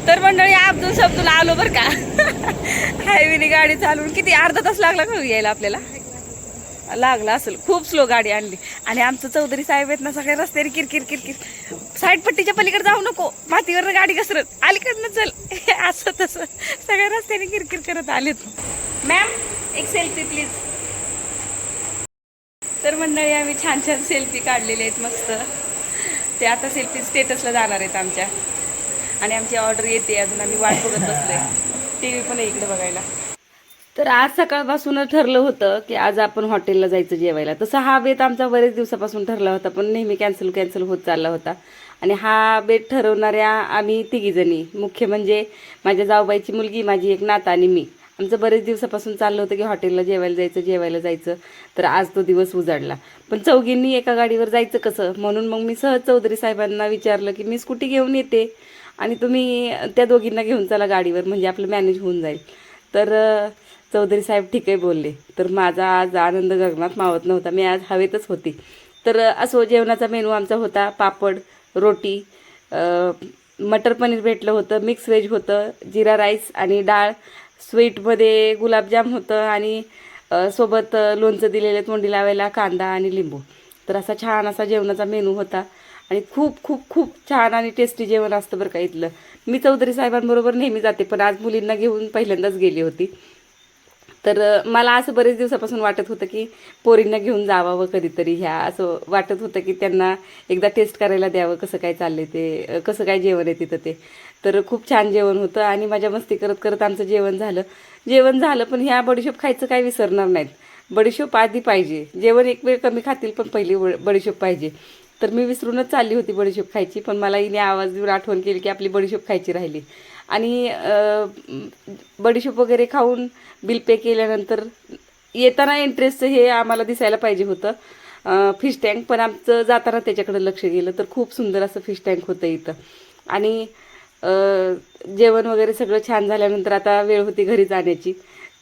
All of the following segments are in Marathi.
तर मंडळी अब्दुल शब्दूला आलो बरं का. हायवेने गाडी चालवून किती अर्धा तास लागला का यायला आपल्याला. लागला असेल, खूप स्लो गाडी आणली. आणि आमचं चौधरी साहेब आहेत ना सगळ्या रस्त्याने किरकिर किरकिर, साईड पट्टीच्या पलीकडे जाऊ नको, मातीवर गाडी घसरत, अलीकडनं चल, असं तसं सगळ्या रस्त्याने किरकिर करत आलेत. मॅम एक सेल्फी प्लीज. तर मंडळी आम्ही छान छान सेल्फी काढलेले आहेत मस्त. ते आता सेल्फी स्टेटसला जाणार आहेत आमच्या. आणि आमची ऑर्डर येते, अजून आम्ही वाट बघत बसलोय. TV पण आहे इकडे बघायला. तर आज सकाळपासून ठरलं होतं की आज आपण हॉटेलला जायचं जेवायला. तसं हा बेत आमचा बरेच दिवसापासून ठरला होता, पण नेहमी कॅन्सल होत चालला होता. आणि हा बेत ठरवणाऱ्या आम्ही तिघीजणी, मुख्य म्हणजे माझ्या जाऊबाईची मुलगी, माझी एक नात आणि मी. आमचं बरेच दिवसापासून चाललं होतं की हॉटेलला जेवायला जायचं. तर आज तो दिवस उजाडला. पण चौघींनी एका गाडीवर जायचं कसं, म्हणून मग मी सहज चौधरी साहेबांना विचारलं की मी स्कूटी घेऊन येते आणि तुम्ही त्या दोघींना घेऊन चला गाडीवर, म्हणजे आपलं मॅनेज होऊन जाईल. तर चौधरी साहेब ठीक आहे बोलले. तर माझा आज आनंद गगनात मावत नव्हता. मी आज हवेतच होती. तर असो, जेवणाचा मेनू आमचा होता पापड, रोटी, मटर पनीर भेटलं होतं, मिक्स व्हेज होतं, जिरा राईस आणि डाळ, स्वीटमध्ये गुलाबजाम होतं आणि सोबत लोणचं दिलेलं तोंडी लावायला, कांदा आणि लिंबू. तर असा छान असा जेवणाचा मेनू होता. आणि खूप खूप खूप छान आणि टेस्टी जेवण असतं बरं का इथलं. मी चौधरी साहेबांबरोबर नेहमी जाते, पण आज मुलींना घेऊन पहिल्यांदाच गेली होती. तर मला असं बरेच दिवसापासून वाटत होतं की पोरींना घेऊन जावावं कधीतरी, ह्या असं वाटत होतं की त्यांना एकदा टेस्ट करायला द्यावं कसं काय चाललंय ते, कसं काय जेवण आहे तिथं ते. तर खूप छान जेवण होतं आणि मजा मस्ती करत करत आमचं जेवण झालं. पण ह्या बडीशोप खायचं काय विसरणार नाहीत. बडीशोप आधी पाहिजे. जेवण एक वेळ कमी खातील, पण पहिली बडीशोप पाहिजे. तर मी विसरूनच चालली होती बडीशोप खायची, पण मला हिने आवाज देऊन आठवण केली की आपली बडीशोप खायची राहिली. आणि बडीशोप वगैरे खाऊन बिल पे केल्यानंतर येताना इंटरेस्ट हे आम्हाला दिसायला पाहिजे होतं फिश टँक, पण आमचं जाताना त्याच्याकडे लक्ष गेलं. तर खूप सुंदर असं फिश टँक होतं इथं. आणि जेवण वगैरे सगळं छान झाल्यानंतर आता वेळ होती घरी जाण्याची.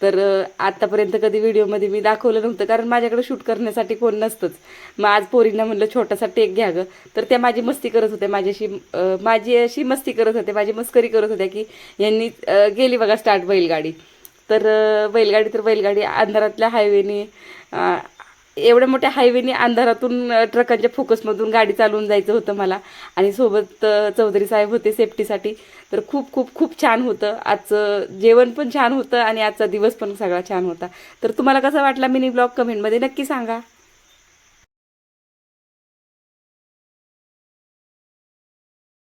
तर आत्तापर्यंत कधी व्हिडिओमध्ये मी दाखवलं नव्हतं, कारण माझ्याकडे शूट करण्यासाठी कोण नसतंच. मग आज पोरींना म्हणलं छोटासा टेक घ्या गं. तर त्या माझी मस्ती करत होत्या, माझी अशी मस्ती करत होते, माझी मस्करी करत होत्या की यांनी गेली बघा स्टार्ट बैलगाडी. तर बैलगाडी अंधारातल्या हायवेने, एवढ्या मोठ्या हायवेने अंधारातून ट्रकांच्या फोकसमधून गाडी चालवून जायचं होतं मला. आणि सोबत चौधरी साहेब होते सेफ्टीसाठी. तर खूप खूप खूप छान होतं. आजचं जेवण पण छान होतं आणि आजचा दिवस पण सगळा छान होता. तर तुम्हाला कसा वाटला मिनी ब्लॉग कमेंटमध्ये नक्की सांगा.